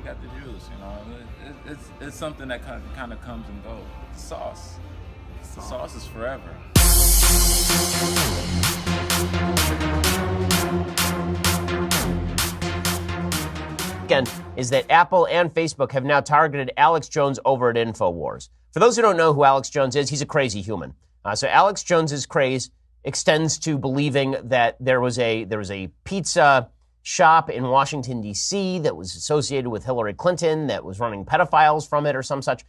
got the juice, you know. It's something that kind of comes and goes. Sauce. Sauce is forever. Again, is that Apple and Facebook have now targeted Alex Jones over at InfoWars. For those who don't know who Alex Jones is, he's a crazy human. So Alex Jones's craze extends to believing that there was a pizza shop in Washington, D.C. that was associated with Hillary Clinton that was running pedophiles from it or some such.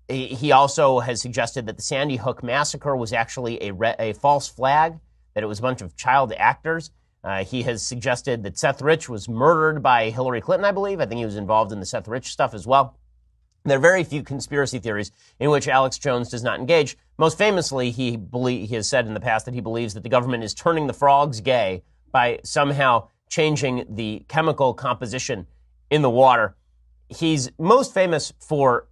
He also has suggested that the Sandy Hook massacre was actually a false flag, that it was a bunch of child actors. He has suggested that Seth Rich was murdered by Hillary Clinton, I believe. I think he was involved in the Seth Rich stuff as well. There are very few conspiracy theories in which Alex Jones does not engage. Most famously, he has said in the past that he believes that the government is turning the frogs gay by somehow changing the chemical composition in the water. He's most famous for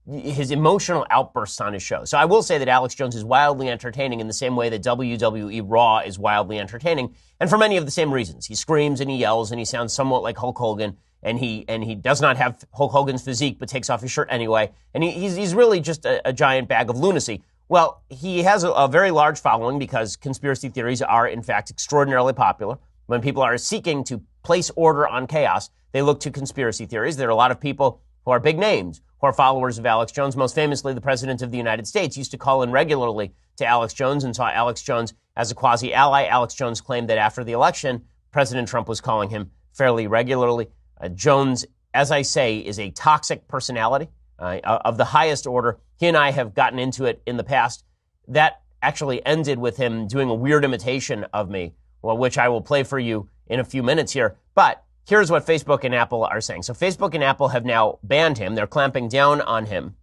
his emotional outbursts on his show. So I will say that Alex Jones is wildly entertaining in the same way that WWE Raw is wildly entertaining, and for many of the same reasons. He screams and he yells and he sounds somewhat like Hulk Hogan, and he does not have Hulk Hogan's physique but takes off his shirt anyway, and he's really just a giant bag of lunacy. Well, he has a very large following because conspiracy theories are, in fact, extraordinarily popular. When people are seeking to place order on chaos, they look to conspiracy theories. There are a lot of people who are big names who are followers of Alex Jones. Most famously, the President of the United States used to call in regularly to Alex Jones and saw Alex Jones as a quasi-ally. Alex Jones claimed that after the election, President Trump was calling him fairly regularly. Jones, as I say, is a toxic personality of the highest order. He and I have gotten into it in the past. That actually ended with him doing a weird imitation of me, well, which I will play for you in a few minutes here. But here's what Facebook and Apple are saying. So Facebook and Apple have now banned him. They're clamping down on him.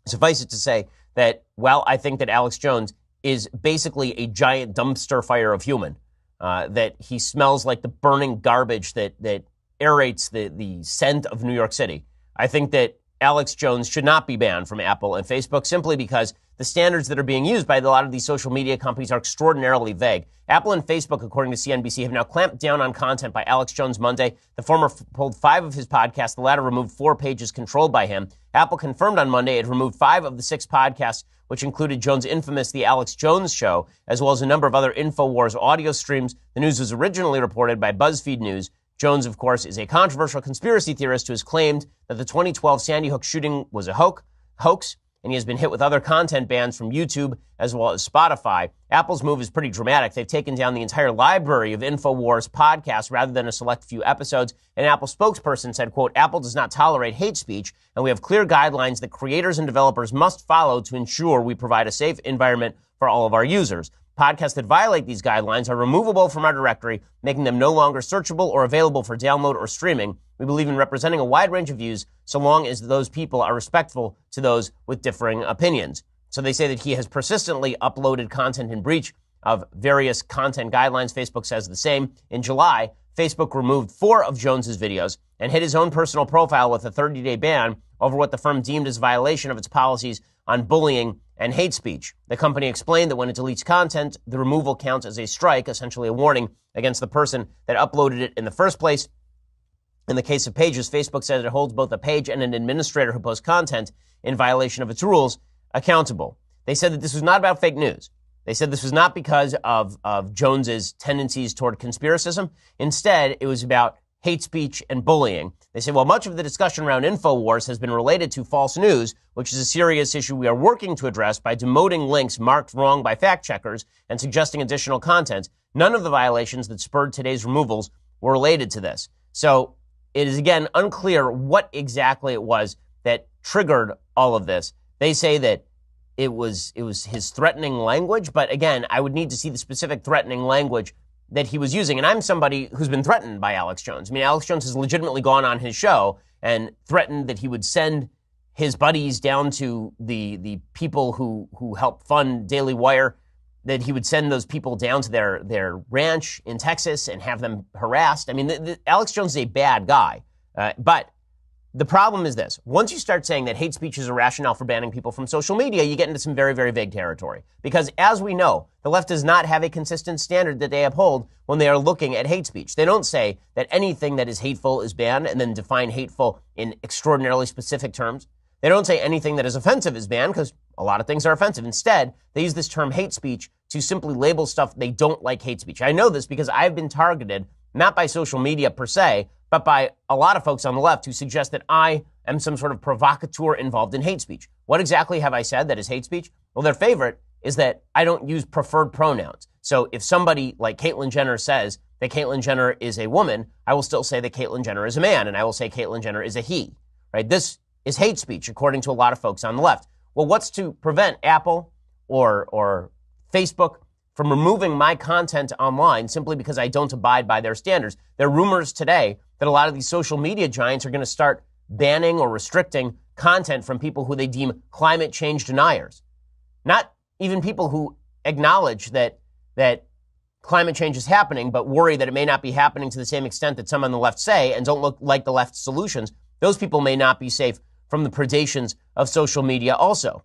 Suffice it to say that, well, I think that Alex Jones is basically a giant dumpster fire of human, that he smells like the burning garbage that aerates the scent of New York City. I think that Alex Jones should not be banned from Apple and Facebook simply because the standards that are being used by a lot of these social media companies are extraordinarily vague. Apple and Facebook, according to CNBC, have now clamped down on content by Alex Jones Monday. The former pulled 5 of his podcasts. The latter removed 4 pages controlled by him. Apple confirmed on Monday it removed 5 of the 6 podcasts, which included Jones' infamous The Alex Jones Show, as well as a number of other InfoWars audio streams. The news was originally reported by BuzzFeed News. Jones, of course, is a controversial conspiracy theorist who has claimed that the 2012 Sandy Hook shooting was a hoax, and he has been hit with other content bans from YouTube as well as Spotify. Apple's move is pretty dramatic. They've taken down the entire library of InfoWars podcasts rather than a select few episodes. An Apple spokesperson said, quote, Apple does not tolerate hate speech, and we have clear guidelines that creators and developers must follow to ensure we provide a safe environment for all of our users. Podcasts that violate these guidelines are removable from our directory, making them no longer searchable or available for download or streaming. We believe in representing a wide range of views so long as those people are respectful to those with differing opinions. So they say that he has persistently uploaded content in breach of various content guidelines. Facebook says the same. In July, Facebook removed 4 of Jones's videos and hit his own personal profile with a 30-day ban over what the firm deemed as violation of its policies on bullying and hate speech. The company explained that when it deletes content, the removal counts as a strike, essentially a warning against the person that uploaded it in the first place. In the case of pages, Facebook says it holds both a page and an administrator who posts content in violation of its rules accountable. They said that this was not about fake news. They said this was not because of Jones's tendencies toward conspiracism. Instead, it was about hate speech and bullying. They say, well, much of the discussion around InfoWars has been related to false news, which is a serious issue we are working to address by demoting links marked wrong by fact checkers and suggesting additional content. None of the violations that spurred today's removals were related to this. So it is, again, unclear what exactly it was that triggered all of this. They say that it was his threatening language, but again, I would need to see the specific threatening language that he was using. And I'm somebody who's been threatened by Alex Jones. I mean, Alex Jones has legitimately gone on his show and threatened that he would send his buddies down to the people who help fund Daily Wire, that he would send those people down to their ranch in Texas and have them harassed. I mean, Alex Jones is a bad guy. But the problem is this. Once you start saying that hate speech is a rationale for banning people from social media, you get into some very, very vague territory. Because as we know, the left does not have a consistent standard that they uphold when they are looking at hate speech. They don't say that anything that is hateful is banned and then define hateful in extraordinarily specific terms. They don't say anything that is offensive is banned because a lot of things are offensive. Instead, they use this term hate speech to simply label stuff they don't like hate speech. I know this because I've been targeted not by social media per se, but by a lot of folks on the left who suggest that I am some sort of provocateur involved in hate speech. What exactly have I said that is hate speech? Well, their favorite is that I don't use preferred pronouns. So if somebody like Caitlyn Jenner says that Caitlyn Jenner is a woman, I will still say that Caitlyn Jenner is a man, and I will say Caitlyn Jenner is a he, right? This is hate speech, according to a lot of folks on the left. Well, what's to prevent Apple or Facebook from removing my content online simply because I don't abide by their standards? There are rumors today that a lot of these social media giants are going to start banning or restricting content from people who they deem climate change deniers. Not even people who acknowledge that climate change is happening, but worry that it may not be happening to the same extent that some on the left say and don't look like the left's solutions. Those people may not be safe from the predations of social media also.